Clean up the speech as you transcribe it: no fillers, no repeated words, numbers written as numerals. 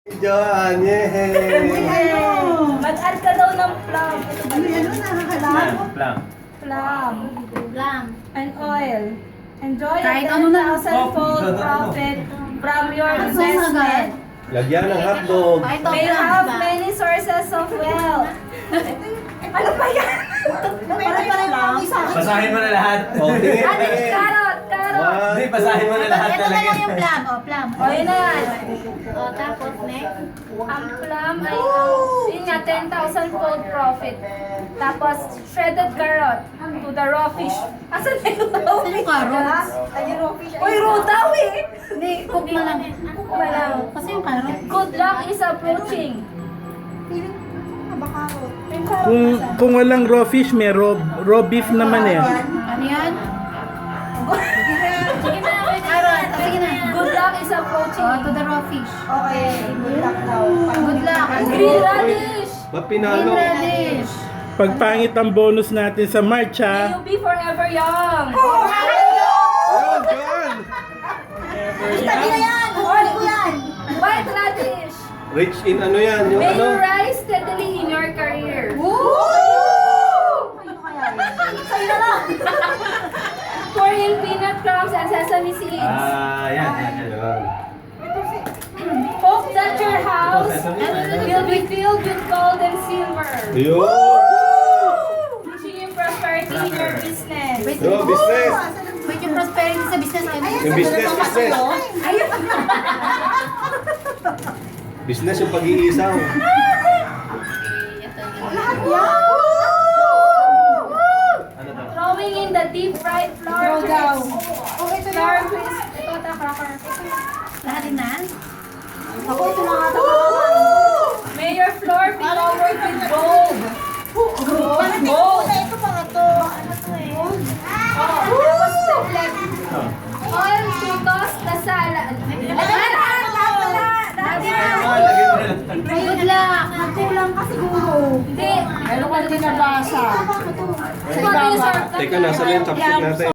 Diyan, Mag-add ka daw ng plum. Plum. Plum. And oil. Enjoy Kahit a ano na. 10,000-fold profit from your investment. Lagyan ng hotdog. May have many sources of wealth. Ano ba yan? Basahin mo na lahat. Oh, tingin. Carrot, carrot. Hindi, basahin mo na lahat Ito na talaga. lang yung plum. O, plum. O, yun na yan. O, tapos next. Ang plum ay, yun nga, 10,000-fold profit. Tapos, shredded carrot to the raw fish. Asan na yung raw Saan yung fish? carrots? Uy, raw daw eh! Hindi, cook mo lang. Cook mo lang. Kasi yung carrot. Good luck is approaching. Kung walang raw fish, may raw beef naman eh. Ano yan? Sige na, carrot. Sige na. Good luck is approaching. O, to the raw fish. Okay, good luck daw. Good luck. Green radish. Ba't Green pinalo? radish. Pagpangit ang bonus natin sa March May ha. you be forever young. Ayan, dyan. Sabi na yan. Huli ko yan. White radish. Rich in ano yan? Yung May ano? you rise steadily in your career. Sa'yo na lang. Pour in peanut crumbs and sesame seeds. Yan. Ayan. Hope that your house will be filled with gold and silver. Ayun. Wishing you prosperity in your business. Wait, Yo, business. wait yung prosperity sa business. Yung business. Business yung pag-iisaw. Throwing in the deep fried flour crisps. Flour crisps. Ito, cracker. Lahat din na? May your floor be covered with gold. Gold. All to toss the salad. Good luck. Nakulang ka siguro. Hindi. Ano ka din nabasa? Ito, Teka, nasa na yung chopstick natin?